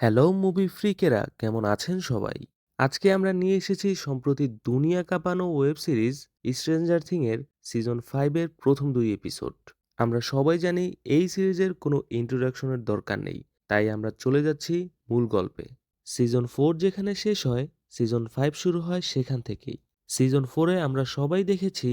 Hello movie ফ্রিকেরা, কেমন আছেন সবাই? আজকে আমরা নিয়ে এসেছি সম্প্রতি দুনিয়া কাঁপানো ওয়েব সিরিজ স্ট্রেঞ্জার থিংয়ের সিজন 5 এর প্রথম 2 এপিসোড। আমরা সবাই জানি এই সিরিজের কোনো ইন্ট্রোডাকশনের দরকার নেই, তাই আমরা চলে যাচ্ছি মূল গল্পে। সিজন 4 যেখানে শেষ হয়, সিজন 5 শুরু হয় সেখান থেকেই। সিজন 4-এ আমরা সবাই দেখেছি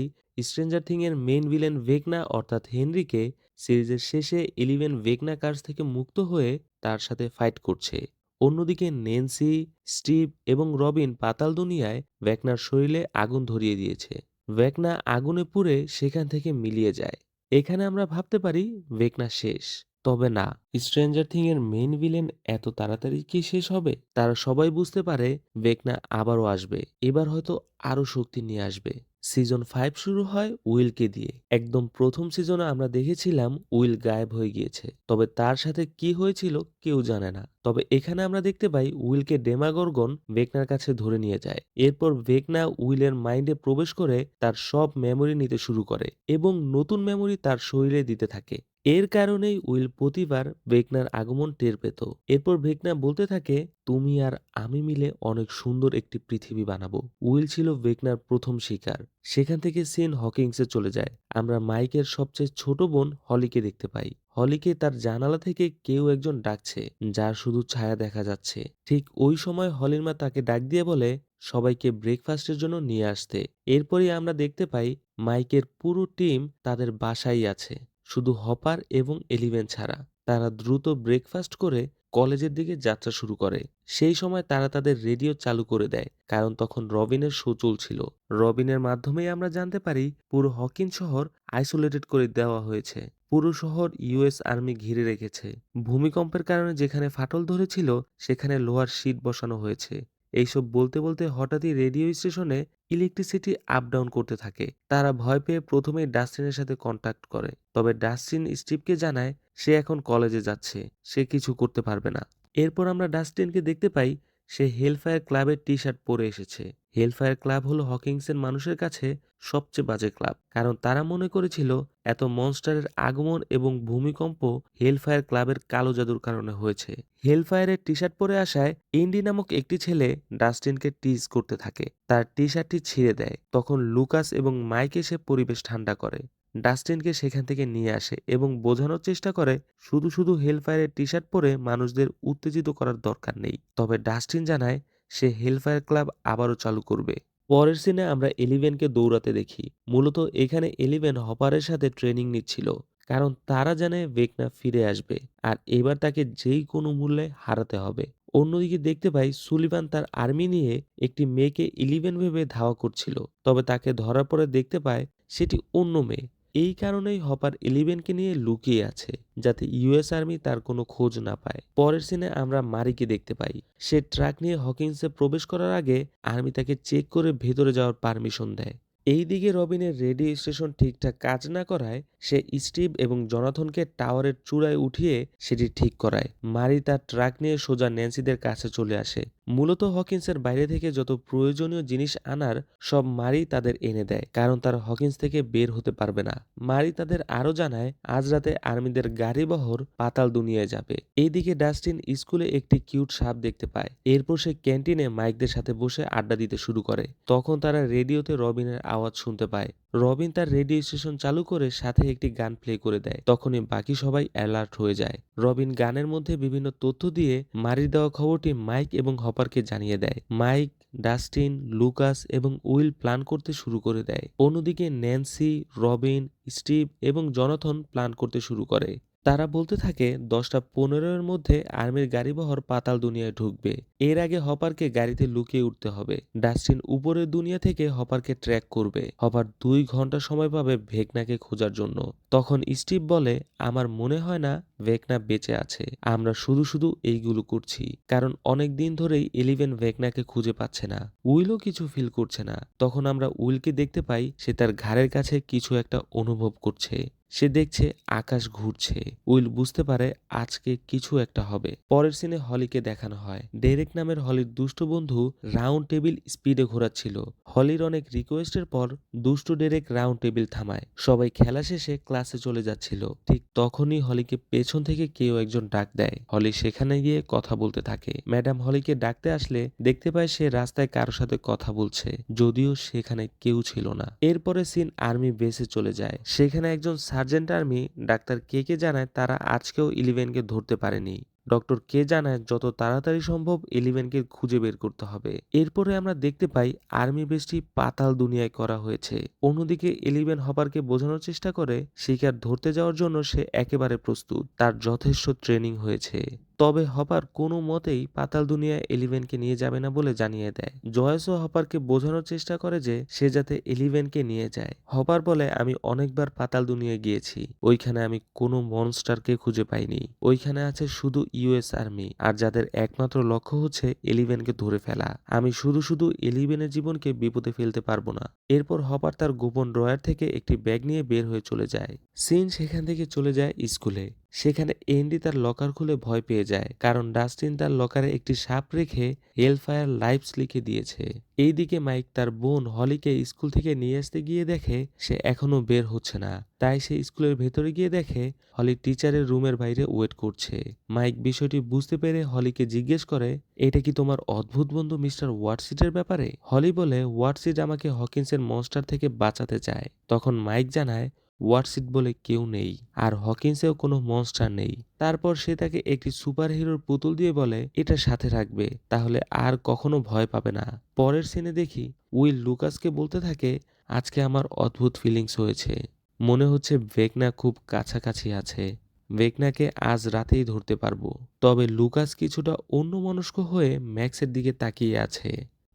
স্ট্রেঞ্জার থিংয়ের মেইন ভিলেন ভেকনা অর্থাৎ হেনরিকে সিরিজের শেষে 11 ভেকনা কার্স থেকে মুক্ত হয়ে তার সাথে ফাইট করছে। অন্যদিকে নেন্সি, স্টিভ এবং রবিন পাতাল দুনিয়ায় ভেকনার শরীরে আগুন ধরিয়ে দিয়েছে। ভেকনা আগুনে পুড়ে সেখান থেকে মিলিয়ে যায়। এখানে আমরা ভাবতে পারি ভেকনা শেষ, তবে না। স্ট্রেঞ্জার থিং এর মেইন ভিলেন এত তাড়াতাড়ি কি শেষ হবে? তারা সবাই বুঝতে পারে ভেকনা আবারও আসবে, এবার হয়তো আরো শক্তি নিয়ে আসবে। সিজন 5 শুরু হয় উইলকে দিয়ে। একদম প্রথম সিজনে আমরা দেখেছিলাম উইল গায়েব হয়ে গিয়েছে, তবে তার সাথে কি হয়েছিল কেউ জানে না। তবে এখানে আমরা দেখতে পাই উইলকে ডেমাগরগন ভেকনার কাছে ধরে নিয়ে যায়। এরপর ভেকনা উইলের মাইন্ডে প্রবেশ করে তার সব মেমোরি নিতে শুরু করে এবং নতুন মেমোরি তার শরীরে দিতে থাকে। এর কারণেই উইল প্রতিবার ভেকনার আগমন টের পেত। এরপর ভেকনা বলতে থাকে, তুমি আর আমি মিলে অনেক সুন্দর একটি পৃথিবী বানাবো। উইল ছিল ভেকনার প্রথম শিকার। সেখান থেকে সিন হকিংসে চলে যায়। আমরা মাইকের সবচেয়ে ছোট বোন হলিকে দেখতে পাই। হলিকে তার জানালা থেকে কেউ একজন ডাকছে, যার শুধু ছায়া দেখা যাচ্ছে। ঠিক ওই সময় হলির মা তাকে ডাক দিয়ে বলে সবাইকে ব্রেকফাস্টের জন্য নিয়ে আসতে। এরপরই আমরা দেখতে পাই মাইকের পুরো টিম তাদের বাসায় আছে, শুধু হপার এবং এলিভেন ছাড়া। তারা দ্রুত ব্রেকফাস্ট করে কলেজের দিকে যাত্রা শুরু করে। সেই সময় তারা তাদের রেডিও চালু করে দেয়, কারণ তখন রবিনের শো চলছিল। রবিনের মাধ্যমেই আমরা জানতে পারি পুরো হকিন শহর আইসোলেটেড করে দেওয়া হয়েছে। পুরো শহর ইউএস আর্মি ঘিরে রেখেছে। ভূমিকম্পের কারণে যেখানে ফাটল ধরেছিল সেখানে লোহার শিট বসানো হয়েছে। এইসব বলতে বলতে হঠাৎই রেডিও স্টেশনে ইলেকট্রিসিটি আপ ডাউন করতে থাকে। তারা ভয় পেয়ে প্রথমেই ডাস্টিনের সাথে কন্ট্যাক্ট করে, তবে ডাস্টিন স্টিভকে জানায় সে এখন কলেজে যাচ্ছে, সে কিছু করতে পারবে না। এরপর আমরা ডাস্টিনকে দেখতে পাই সে হেলফায়ার ক্লাবের টি শার্ট পরে এসেছে। হেলফায়ার ক্লাব হলো হকিংসের মানুষের কাছে সবচেয়ে বাজে ক্লাব, কারণ তারা মনে করেছিল এত মনস্টারের আগমন এবং ভূমিকম্প হেলফায়ার ক্লাবের কালো জাদুর কারণে হয়েছে। হেলফায়ারের টি শার্ট পরে আসায় ইন্ডি নামক একটি ছেলে ডাস্টিনকে টিজ করতে থাকে, তার টি শার্টটি ছিঁড়ে দেয়। তখন লুকাস এবং মাইক এসে পরিবেশ ঠান্ডা করে, ডাস্টিনকে সেখান থেকে নিয়ে আসে এবং বোঝানোর চেষ্টা করে শুধু শুধু হেলফায়ারের টি শার্ট পরে মানুষদের উত্তেজিত করার দরকার নেই। তবে ডাস্টিন জানায় সে হেলফায়ার ক্লাব আবারও চালু করবে। পরের সিনে আমরা এলিভেনকে দৌড়াতে দেখি। মূলত এখানে এলিভেন হপারের সাথে ট্রেনিং নিচ্ছিল, কারণ তারা জানে ভেকনা ফিরে আসবে আর এবার তাকে যেই কোনো মূল্যে হারাতে হবে। অন্যদিকে দেখতে পাই সুলিভান তার আর্মি নিয়ে একটি মেয়েকে ইলিভেন ভেবে ধাওয়া করছিল, তবে তাকে ধরার পরে দেখতে পায় সেটি অন্য মেয়ে। এই কারণেই হপার ইলেভেনকে নিয়ে লুকিয়ে আছে, যাতে ইউএস আর্মি তার কোনো খোঁজ না পায়। পরের সিনে আমরা মারিকে দেখতে পাই। সে ট্রাক নিয়ে হকিন্সে প্রবেশ করার আগে আর্মি তাকে চেক করে ভেতরে যাওয়ার পারমিশন দেয়। এইদিকে রবিনের রেডিও স্টেশন ঠিকঠাক কাজ না করায় সে স্টিভ এবং জনাথনকে টাওয়ারের চূড়ায় উঠিয়ে সেটি ঠিক করায়। মারি তার ট্রাক নিয়ে সোজা ন্যান্সিদের কাছে চলে আসে। মূলত হকিন্সের বাইরে থেকে যত প্রয়োজনীয় জিনিস আনার সব মারি তাদের এনে দেয়, কারণ তারা হকিন্স থেকে বের হতে পারবে না। মারি তাদের আরো জানায় আজ রাতে আর্মিদের গাড়ি বহর পাতাল দুনিয়ায় যাবে। এইদিকে ডাস্টিন স্কুলে একটি কিউট সাপ দেখতে পায়। এরপর সে ক্যান্টিনে মাইকদের সাথে বসে আড্ডা দিতে শুরু করে। তখন তারা রেডিওতে রবিনের আওয়াজ শুনতে পায়। রবিন তার রেডিও স্টেশন চালু করে সাথে একটি গান প্লে করে দেয়। তখনই বাকি সবাই অ্যালার্ট হয়ে যায়। রবিন গানের মধ্যে বিভিন্ন তথ্য দিয়ে মারির দেওয়া খবরটি মাইক এবং হপারকে জানিয়ে দেয়। মাইক, ডাস্টিন, লুকাস এবং উইল প্ল্যান করতে শুরু করে দেয়। অন্যদিকে ন্যান্সি, রবিন, স্টিভ এবং জনাথন প্ল্যান করতে শুরু করে। তারা বলতে থাকে 10টা 15 এর মধ্যে আর্মির গাড়িবহর পাতাল দুনিয়ায় ঢুকবে। এর আগে হপারকে গাড়িতে লুকিয়ে উঠতে হবে। ডাস্টিন উপরের দুনিয়া থেকে হপারকে ট্র্যাক করবে। হপার 2 ঘন্টা সময় পাবে ভেকনাকে খোঁজার জন্য। তখন স্টিভ বলে, আমার মনে হয় না ভেকনা বেঁচে আছে। আমরা শুধু শুধু এইগুলো করছি, কারণ অনেক দিন ধরেই এলিভেন ভেকনাকে খুঁজে পাচ্ছে না। উইলও কিছু ফিল করছে না। তখন আমরা উইলকে দেখতে পাই সে তার ঘাড়ের কাছে কিছু একটা অনুভব করছে। সে দেখছে আকাশ ঘুরছে। উইল বুঝতে পারে আজকে কিছু একটা হবে। পরের সিনে হলিকে দেখানো হয় ডেরেক নামের হলির দুষ্ট বন্ধু রাউন্ড টেবিল স্পিডে ঘোরাচ্ছিল। হলির অনেক রিকোয়েস্টের পর দুষ্টু ডেরেক রাউন্ড টেবিল থামায়। সবাই খেলা শেষে ক্লাসে চলে যাচ্ছিল। ঠিক তখনই হলিকে পেছন থেকে কেউ একজন ডাক দেয়। হলি সেখানে গিয়ে কথা বলতে থাকে। ম্যাডাম হলিকে ডাকতে আসলে দেখতে পায় সে রাস্তায় কারোর সাথে কথা বলছে, যদিও সেখানে কেউ ছিল না। এরপরে সিন আর্মি বেসে চলে যায়। সেখানে একজন সার্জেন্ট আর্মি ডাক্তার কে জানায় তারা আজকেও ইলেভেনকে ধরতে পারেনি। ডক্টর কে জানায় যত তাড়াতাড়ি সম্ভব ইলেভেনকে খুঁজে বের করতে হবে। এরপরে আমরা দেখতে পাই আর্মি বেসটি পাতাল দুনিয়ায় করা হয়েছে। অন্যদিকে ইলেভেন হপারকে বোঝানোর চেষ্টা করে শিকার ধরতে যাওয়ার জন্য সে একেবারে প্রস্তুত, তার যথেষ্ট ট্রেনিং হয়েছে। তবে হপার কোনো মতেই পাতাল দুনিয়ায় এলিভেনকে নিয়ে যাবে না বলে জানিয়ে দেয়। জয়েসও হপারকে বোঝানোর চেষ্টা করে যে সে যাতে এলিভেনকে নিয়ে যায়। হপার বলে, আমি অনেকবার পাতাল দুনিয়ায় গিয়েছি, ওইখানে আমি কোনো মনস্টারকে খুঁজে পাইনি। ওইখানে আছে শুধু ইউএস আর্মি, আর যাদের একমাত্র লক্ষ্য হচ্ছে এলিভেনকে ধরে ফেলা। আমি শুধু এলিভেনের জীবনকে বিপদে ফেলতে পারবো না। এরপর হপার তার গোপন ড্রয়ার থেকে একটি ব্যাগ নিয়ে বের হয়ে চলে যায়। সিন সেখান থেকে চলে যায় স্কুলে। সেখানে এন্ডি তার লকার খুলে ভয় পেয়ে যায়, কারণ ডাস্টিন তার লকারে একটি সাপ রেখে হেলফায়ার লাইভস লিখে দিয়েছে। এইদিকে মাইক তার বোন হলিকে স্কুল থেকে নিয়ে আসতে গিয়ে দেখে সে এখনো বের হচ্ছে না। তাই সে স্কুলের ভেতরে গিয়ে দেখে হলি টিচারের রুমের বাইরে ওয়েট করছে। মাইক বিষয়টি বুঝতে পেরে হলিকে জিজ্ঞেস করে, এটা কি তোমার অদ্ভুত বন্ধু মিস্টার ওয়াটসিটের ব্যাপারে? হলি বলে, ওয়াটসিট আমাকে হকিন্সের মনস্টার থেকে বাঁচাতে চায়। তখন মাইক জানায় ওয়াটসিট বলে কেউ নেই, আর হকিন্সেও কোনো মনস্টার নেই। তারপর সে তাকে একটি সুপার হিরোর পুতুল দিয়ে বলে এটা সাথে রাখবে, তাহলে আর কখনো ভয় পাবে না। পরের সিনে দেখি উইল লুকাসকে বলতে থাকে, আজকে আমার অদ্ভুত ফিলিংস হয়েছে। মনে হচ্ছে ভেকনা খুব কাছাকাছি আছে। ভেকনাকে আজ রাতেই ধরতে পারবো। তবে লুকাস কিছুটা অন্যমনস্ক হয়ে ম্যাক্সের দিকে তাকিয়ে আছে।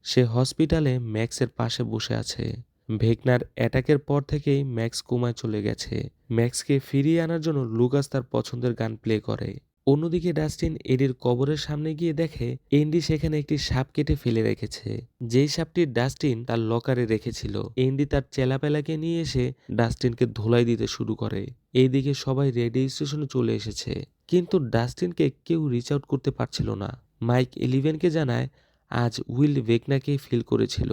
সে হসপিটালে ম্যাক্সের পাশে বসে আছে। ভেকনার অ্যাটাকের পর থেকেই ম্যাক্স কোমায় চলে গেছে। ম্যাক্সকে ফিরিয়ে আনার জন্য লুকাস তার পছন্দের গান প্লে করে। অন্যদিকে ডাস্টিন এডির কবরের সামনে গিয়ে দেখে এন্ডি সেখানে একটি সাপ কেটে ফেলে রেখেছে, যেই সাপটি ডাস্টিন তার লকারে রেখেছিল। এন্ডি তার চেলাপেলাকে নিয়ে এসে ডাস্টিনকে ধুলাই দিতে শুরু করে। এইদিকে সবাই রেডিও স্টেশনে চলে এসেছে, কিন্তু ডাস্টিনকে কেউ রিচ আউট করতে পারছিল না। মাইক এলিভেনকে জানায় আজ উইল ভেকনাকে ফিল করেছিল,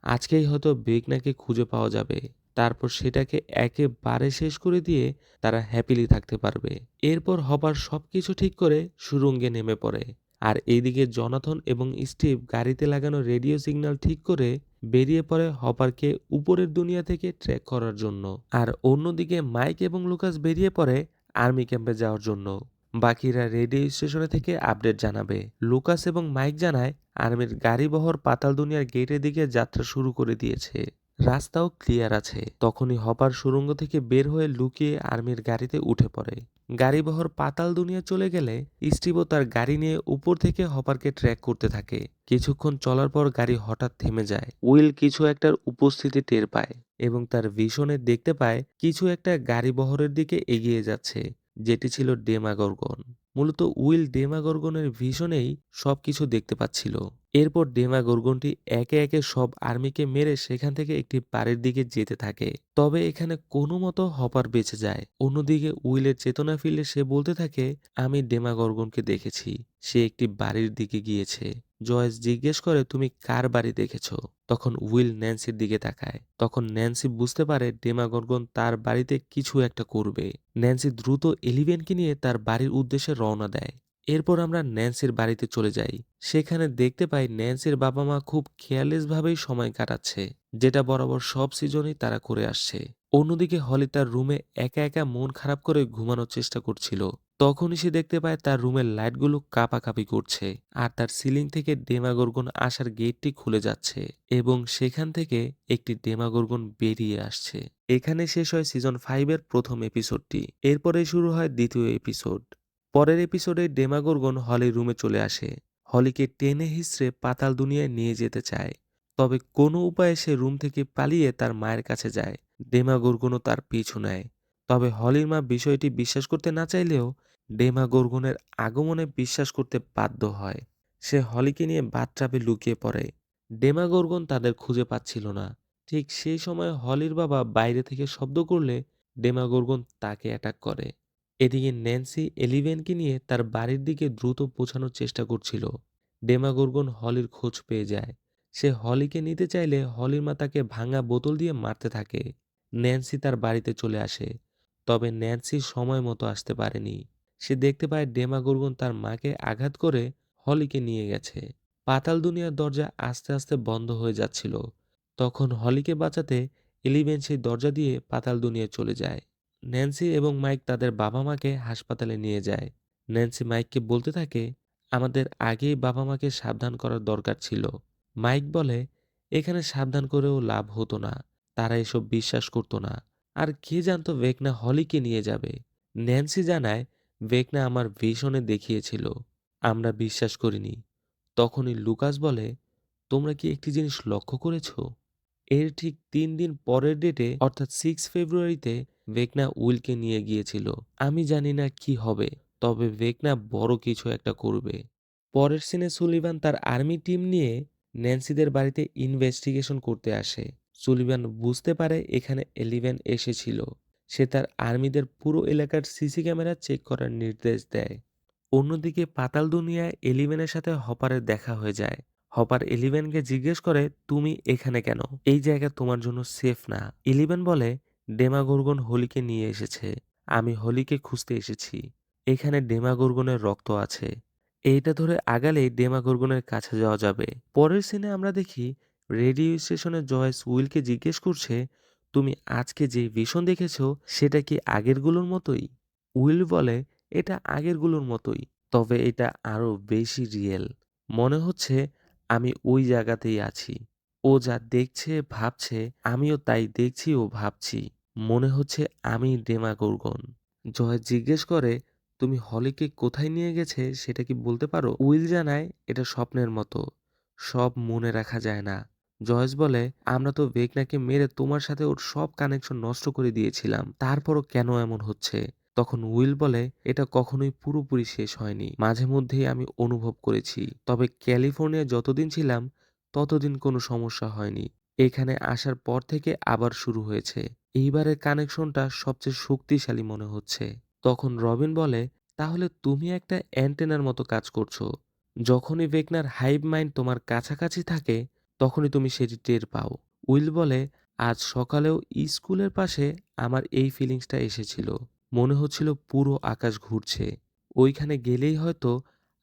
আজকেই হয়তো ভেকনাকে খুঁজে পাওয়া যাবে। তারপর সেটাকে একেবারে শেষ করে দিয়ে তারা হ্যাপিলি থাকতে পারবে। এরপর হপার সবকিছু ঠিক করে সুড়ঙ্গে নেমে পড়ে। আর এইদিকে জনাথন এবং স্টিভ গাড়িতে লাগানো রেডিও সিগন্যাল ঠিক করে বেরিয়ে পড়ে হপারকে উপরের দুনিয়া থেকে ট্র্যাক করার জন্য। আর অন্যদিকে মাইক এবং লুকাস বেরিয়ে পড়ে আর্মি ক্যাম্পে যাওয়ার জন্য। বাকিরা রেডিও স্টেশনে থেকে আপডেট জানাবে। লুকাস এবং মাইক জানায় আর্মির গাড়িবহর পাতাল দুনিয়ার গেটের দিকে যাত্রা শুরু করে দিয়েছে। রাস্তাও ক্লিয়ার আছে। তখনই হপার সুড়ঙ্গ থেকে বের হয়ে লুকিয়ে আর্মির গাড়িতে উঠে পড়ে। গাড়িবহর পাতাল দুনিয়া চলে গেলে স্টিভও তার গাড়ি নিয়ে উপর থেকে হপারকে ট্র্যাক করতে থাকে। কিছুক্ষণ চলার পর গাড়ি হঠাৎ থেমে যায়। উইল কিছু একটার উপস্থিতি টের পায় এবং তার ভিশনে দেখতে পায় কিছু একটা গাড়িবহরের দিকে এগিয়ে যাচ্ছে, যেটি ছিল ডেমাগর্গন। মূলত উইল ডেমাগর্গনের ভিশনেই সবকিছু দেখতে পাচ্ছিল। এরপর ডেমাগর্গনটি একে একে সব আর্মিকে মেরে সেখান থেকে একটি বাড়ির দিকে যেতে থাকে। তবে এখানে কোনো মতো হপার বেঁচে যায়। অন্যদিকে উইলের চেতনা ফিরলে সে বলতে থাকে, আমি ডেমাগর্গনকে দেখেছি, সে একটি বাড়ির দিকে গিয়েছে। জয়েস জিজ্ঞেস করে, তুমি কার বাড়ি দেখেছ? তখন উইল ন্যান্সির দিকে তাকায়। তখন ন্যান্সি বুঝতে পারে ডেমাগর্গন তার বাড়িতে কিছু একটা করবে। ন্যান্সি দ্রুত এলিভেনকে নিয়ে তার বাড়ির উদ্দেশ্যে রওনা দেয়। এরপর আমরা ন্যান্সির বাড়িতে চলে যাই। সেখানে দেখতে পাই ন্যান্সির বাবা মা খুব কেয়ারলেস ভাবেই সময় কাটাচ্ছে, যেটা বরাবর সব সিজনেই তারা করে আসছে। অন্যদিকে হলি তার রুমে একা একা মন খারাপ করে ঘুমানোর চেষ্টা করছিল। তখনই সে দেখতে পায় তার রুমের লাইটগুলো কাঁপাকাঁপি করছে, আর তার সিলিং থেকে ডেমাগর্গন আসার গেটটি খুলে যাচ্ছে এবং সেখান থেকে একটি ডেমাগর্গন বেরিয়ে আসছে। এখানে শেষ হয় সিজন 5 এর প্রথম এপিসোডটি। এরপরে শুরু হয় দ্বিতীয় এপিসোড। পরের এপিসোডে ডেমাগর্গন হলির রুমে চলে আসে। হলিকে টেনে হিঁচড়ে পাতাল দুনিয়ায় নিয়ে যেতে চায়। তবে কোনো উপায়ে সে রুম থেকে পালিয়ে তার মায়ের কাছে যায়। ডেমাগর্গনও তার পিছু নেয়। তবে হলির মা বিষয়টি বিশ্বাস করতে না চাইলেও ডেমাগর্গনের আগমনে বিশ্বাস করতে বাধ্য হয়। সে হলিকে নিয়ে বাথটাবে লুকিয়ে পড়ে। ডেমাগর্গন তাদের খুঁজে পাচ্ছিল না। ঠিক সেই সময় হলির বাবা বাইরে থেকে শব্দ করলে ডেমাগোর্গন তাকে অ্যাটাক করে। এদিকে ন্যান্সি এলিভেনকে নিয়ে তার বাড়ির দিকে দ্রুত পৌঁছানোর চেষ্টা করছিল। ডেমাগোর্গন হলির খোঁজ পেয়ে যায়। সে হলিকে নিতে চাইলে হলির মা তাকে ভাঙা বোতল দিয়ে মারতে থাকে। ন্যান্সি তার বাড়িতে চলে আসে, তবে ন্যান্সি সময় মতো আসতে পারেনি। সে দেখতে পায় ডেমাগোর্গন তার মাকে আঘাত করে হলিকে নিয়ে গেছে। পাতাল দুনিয়ার দরজা আস্তে আস্তে বন্ধ হয়ে যাচ্ছিল। তখন হলিকে বাঁচাতে এলিভেন সেই দরজা দিয়ে পাতাল দুনিয়ায় চলে যায়। ন্যান্সি এবং মাইক তাদের বাবা মাকে হাসপাতালে নিয়ে যায়। ন্যান্সি মাইককে বলতে থাকে, আমাদের আগেই বাবা মাকে সাবধান করার দরকার ছিল। মাইক বলে, এখানে সাবধান করেও লাভ হতো না, তারা এসব বিশ্বাস করতো না। আর কে জানতো ভেকনা হলিকে নিয়ে যাবে। ন্যান্সি জানায়, ভেকনা আমার ভিশনে দেখিয়েছিল, আমরা বিশ্বাস করিনি। তখনই লুকাস বলে, তোমরা কি একটি জিনিস লক্ষ্য করেছো? এর ঠিক ৩ দিন পরের ডেটে অর্থাৎ 6 ফেব্রুয়ারিতে ভেকনা উইলকে নিয়ে গিয়েছিল। আমি জানি না কি হবে, তবে ভেকনা বড় কিছু একটা করবে। পরের সিনে সুলিভান তার আর্মি টিম নিয়ে ন্যান্সিদের বাড়িতে ইনভেস্টিগেশন করতে আসে। সুলিভান বুঝতে পারে এখানে এলিভেন এসেছিল। সে তার আর্মিদের পুরো এলাকার সিসি ক্যামেরা চেক করার নির্দেশ দেয়। অন্যদিকে পাতাল দুনিয়ায় এলিভেনের সাথে হপারের দেখা হয়ে যায়। হপার এলিভেনকে জিজ্ঞেস করে, তুমি এখানে কেন? এই জায়গা তোমার জন্য সেফ না। এলিভেন বলে, ডেমাগোর্গন হোলিকে নিয়ে এসেছে, আমি হোলিকে খুঁজতে এসেছি। এখানে ডেমাগোর্গনের রক্ত আছে, এইটা ধরে আগালেই ডেমাগোর্গনের কাছে যাওয়া যাবে। পরের সিনে আমরা দেখি রেডিও স্টেশনে জয়েস উইলকে জিজ্ঞেস করছে, তুমি আজকে যে ভিশন দেখেছো সেটা কি আগেরগুলোর মতোই? উইল বলে, এটা আগেরগুলোর মতোই, তবে এটা আরো বেশি রিয়েল। মনে হচ্ছে আমি ওই জায়গাতেই আছি। ও যা দেখছে ভাবছে আমিও তাই দেখছি ও ভাবছি। মনে হচ্ছে আমি ডেমাগোর্গন। জয় জিজ্ঞেস করে, তুমি হলিকে কোথায় নিয়ে গেছে সেটা কি বলতে পারো? উইল জানায়, এটা স্বপ্নের মতো, সব মনে রাখা যায় না। জয়েস বলে, আমরা তো ভেকনাকে মেরে তোমার সাথে ওর সব কানেকশন নষ্ট করে দিয়েছিলাম, তারপরও কেন এমন হচ্ছে? তখন উইল বলে, এটা কখনোই পুরোপুরি শেষ হয়নি, মাঝে মধ্যেই আমি অনুভব করেছি, তবে ক্যালিফোর্নিয়া যতদিন ছিলাম ততদিন কোনো সমস্যা হয়নি। এখানে আসার পর থেকে আবার শুরু হয়েছে। এইবারের কানেকশনটা সবচেয়ে শক্তিশালী মনে হচ্ছে। তখন রবিন বলে, তাহলে তুমি একটা অ্যান্টেনার মতো কাজ করছো। যখনই ভেকনার হাইভ মাইন্ড তোমার কাছাকাছি থাকে তখনই তুমি সেটি টের পাও। উইল বলে, আজ সকালেও স্কুলের পাশে আমার এই ফিলিংসটা এসেছিল। মনে হচ্ছিল পুরো আকাশ ঘুরছে। ওইখানে গেলেই হয়তো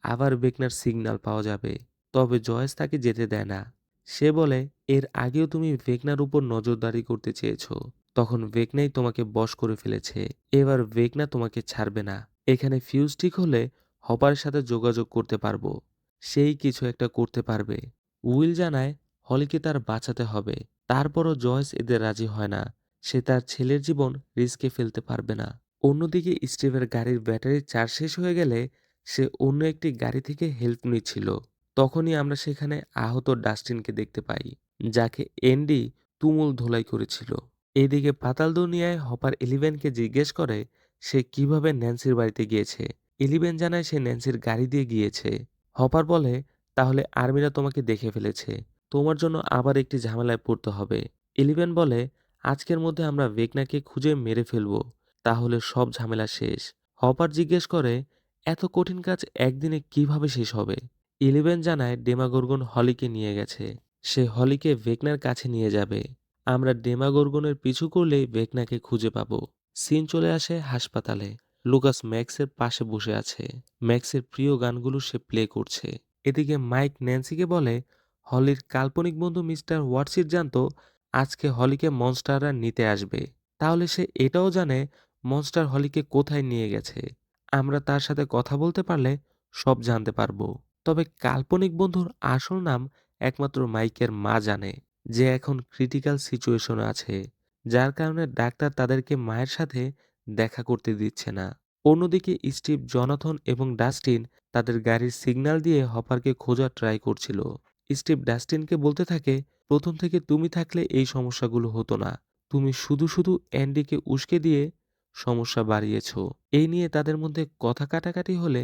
আবার ভেকনার সিগন্যাল পাওয়া যাবে। তবে জয়েস তাকে যেতে দেয় না। সে বলে, এর আগেও তুমি ভেকনার উপর নজরদারি করতে চেয়েছো, তখন ভেকনাই তোমাকে বশ করে ফেলেছে। এবার ভেকনা তোমাকে ছাড়বে না। এখানে ফিউজ ঠিক হলে হপারের সাথে যোগাযোগ করতে পারবো, সেই কিছু একটা করতে পারবে। উইল জানায়, হলিকে তার বাঁচাতে হবে। তারপরও জয়েস এদের রাজি হয় না। সে তার ছেলের জীবন রিস্কে ফেলতে পারবে না। অন্যদিকে স্টিভের গাড়ির ব্যাটারির চার্জ শেষ হয়ে গেলে সে অন্য একটি গাড়ি থেকে হেল্প নিচ্ছিল। তখনই আমরা সেখানে আহত ডাস্টিনকে দেখতে পাই, যাকে এন্ডি তুমুল ধোলাই করেছিল। এদিকে পাতাল দুনিয়ায় হপার এলিভেনকে জিজ্ঞেস করে সে কিভাবে ন্যান্সির বাড়িতে গিয়েছে। এলিভেন জানায় সে ন্যান্সির গাড়ি দিয়ে গিয়েছে। হপার বলে, তাহলে আর্মিরা তোমাকে দেখে ফেলেছে, তোমার জন্য আবার একটি ঝামেলায় পড়তে হবে। এলিভেন বলে, আজকের মধ্যে আমরা ভেকনাকে খুঁজে মেরে ফেলবো, তাহলে সব ঝামেলা শেষ। হপার জিজ্ঞেস করে, এত কঠিন কাজ একদিনে কিভাবে শেষ হবে? ইলেভেন জানায় ডেমাগোর্গন হলিকে নিয়ে গেছে, সে হলিকে ভেকনার কাছে নিয়ে যাবে। আমরা ডেমাগোর্গনের পিছু করলেই ভেকনাকে খুঁজে পাবো। সিন চলে আসে হাসপাতালে। লুকাস ম্যাক্সের পাশে বসে আছে। ম্যাক্সের প্রিয় গানগুলো সে প্লে করছে। এদিকে মাইক ন্যান্সিকে বলে, হলির কাল্পনিক বন্ধু মিস্টার ওয়াটসিট জানতো আজকে হলিকে মনস্টাররা নিতে আসবে। তাহলে সে এটাও জানে মনস্টার হলিকে কোথায় নিয়ে গেছে। আমরা তার সাথে কথা বলতে পারলে সব জানতে পারবো। তবে কাল্পনিক বন্ধুর আসল নাম একমাত্র মাইকের মা জানে, যে এখন ক্রিটিক্যাল সিচুয়েশনে আছে, যার কারণে ডাক্তার তাদেরকে মায়ের সাথে দেখা করতে দিচ্ছে না। অন্যদিকে স্টিভ, জনাথন এবং ডাস্টিন তাদের গাড়ির সিগন্যাল দিয়ে হপারকে খোঁজার ট্রাই করছিল। স্টিভ ডাস্টিনকে বলতে থাকে, প্রথম থেকে তুমি থাকলে এই সমস্যাগুলো হতো না, তুমি শুধু শুধু অ্যান্ডিকে উস্কে দিয়ে সমস্যা বাড়িয়েছ। এই নিয়ে তাদের মধ্যে কথা কাটাকাটি হলে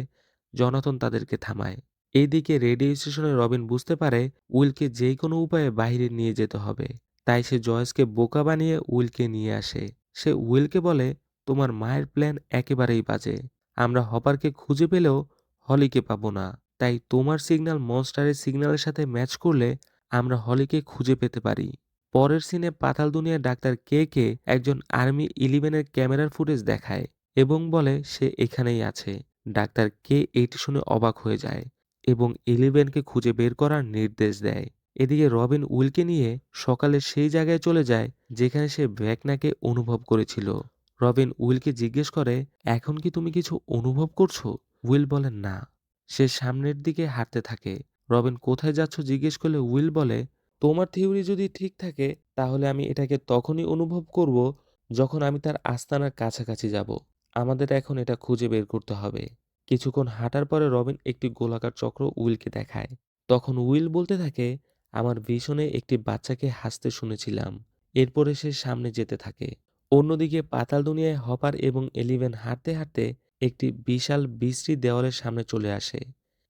জনাথন তাদেরকে থামায়। এইদিকে রেডিও স্টেশনে রবিন বুঝতে পারে উইলকে যে কোনো উপায়ে বাইরে নিয়ে যেতে হবে। তাই সে জয়েসকে বোকা বানিয়ে উইলকে নিয়ে আসে। সে উইলকে বলে, তোমার মায়ের প্ল্যান একেবারেই বাজে। আমরা হপারকে খুঁজে পেলেও হলিকে পাবো না। তাই তোমার সিগন্যাল মনস্টারের সিগন্যালের সাথে ম্যাচ করলে আমরা হলিকে খুঁজে পেতে পারি। পরের সিনে পাতাল দুনিয়ার ডাক্তার কে কে একজন আর্মি 11-এর ক্যামেরার ফুটেজ দেখায় এবং বলে সে এখানেই আছে। ডাক্তার কে এটি শুনে অবাক হয়ে যায় এবং 11কে খুঁজে বের করার নির্দেশ দেয়। এদিকে রবিন উইলকে নিয়ে সকালে সেই জায়গায় চলে যায় যেখানে সে ভেকনাকে অনুভব করেছিল। রবিন উইলকে জিজ্ঞেস করে, এখন কি তুমি কিছু অনুভব করছো? উইল বলে না। সে সামনের দিকে হাঁটতে থাকে। রবিন কোথায় যাচ্ছ জিজ্ঞেস করলে উইল বলে, তোমার থিওরি যদি ঠিক থাকে তাহলে আমি এটাকে তখনই অনুভব করব যখন আমি তার আস্তানার কাছাকাছি যাব। আমাদের এখন এটা খুঁজে বের করতে হবে। কিছুক্ষণ হাঁটার পরে রবিন একটি গোলাকার চক্র উইলকে দেখায়। তখন উইল বলতে থাকে, আমার ভিশনে একটি বাচ্চাকে হাসতে শুনেছিলাম। এরপরে সে সামনে যেতে থাকে। অন্যদিকে পাতাল দুনিয়ায় হপার এবং 11 হাঁটতে হাঁটতে একটি বিশাল বিশ্রী দেওয়ালের সামনে চলে আসে।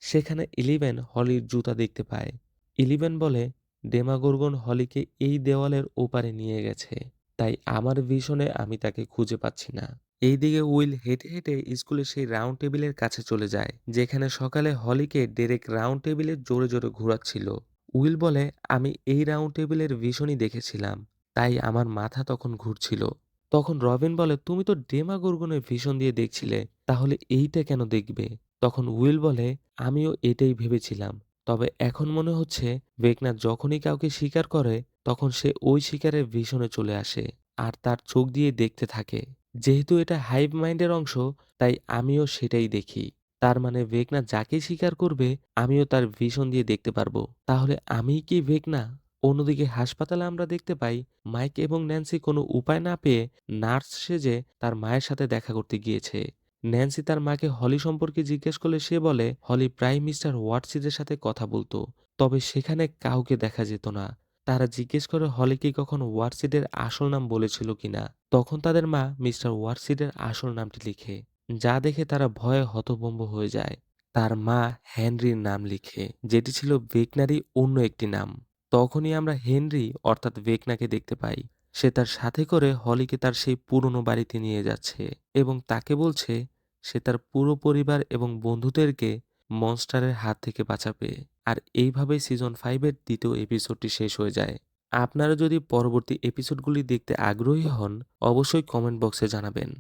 সেখানে 11 হলির জুতা দেখতে পায়। 11 বলে, ডেমাগোরগন হলিকে এই দেওয়ালের ওপারে নিয়ে গেছে। তাই আমার ভিশনে আমি তাকে খুঁজে পাচ্ছি না। এইদিকে উইল হেঁটে হেঁটে স্কুলের সেই রাউন্ড টেবিলের কাছে চলে যায় যেখানে সকালে হলিকে ডেরেক রাউন্ড টেবিলে জোরে জোরে ঘোরাচ্ছিল। উইল বলে, আমি এই রাউন্ড টেবিলের ভিশনই দেখেছিলাম, তাই আমার মাথা তখন ঘুরছিল। তখন রবিন বলে, তুমি তো ডেমাগোরগনের ভিশন দিয়ে দেখছিলে, তাহলে এইটা কেন দেখবে? তখন উইল বলে, আমিও এটাই ভেবেছিলাম, তবে এখন মনে হচ্ছে ভেকনা যখনই কাউকে শিকার করে তখন সে ওই শিকারের ভিশনে চলে আসে আর তার চোখ দিয়ে দেখতে থাকে। যেহেতু এটা হাইভ মাইন্ডের অংশ, তাই আমিও সেটাই দেখি। তার মানে ভেকনা যাকে শিকার করবে আমিও তার ভিশন দিয়ে দেখতে পারবো। তাহলে আমিই কি ভেকনা? অন্যদিকে হাসপাতালে আমরা দেখতে পাই মাইক এবং ন্যান্সি কোনো উপায় না পেয়ে নার্স সেজে তার মায়ের সাথে দেখা করতে গিয়েছে। ন্যান্সি তার মাকে হলি সম্পর্কে জিজ্ঞেস করলে সে বলে হলি প্রাইম মিনিস্টার ওয়াটসিদের সাথে কথা বলতো, তবে সেখানে কাউকে দেখা যেত না। তারা জিজ্ঞেস করে হলি কি কখনো ওয়াটসিডের আসল নাম বলেছিল কিনা। তখন তাদের মা মিস্টার ওয়াটসিডের আসল নামটি লিখে, যা দেখে তারা ভয়ে হতভম্ব হয়ে যায়। তার মা হেনরির নাম লিখে, যেটি ছিল ভেকনারই অন্য একটি নাম। তখনই আমরা হেনরি অর্থাৎ ভেকনাকে দেখতে পাই। সে তার সাথে করে হলিকে তার সেই পুরনো বাড়িতে নিয়ে যাচ্ছে এবং তাকে বলছে সে তার পুরো পরিবার এবং বন্ধুদেরকে মনস্টারের হাত থেকে বাঁচাবে। আর এইভাবেই সিজন 5-এর দ্বিতীয় এপিসোডটি শেষ হয়ে যায়। আপনারা যদি পরবর্তী এপিসোডগুলি দেখতে আগ্রহী হন অবশ্যই কমেন্ট বক্সে জানাবেন।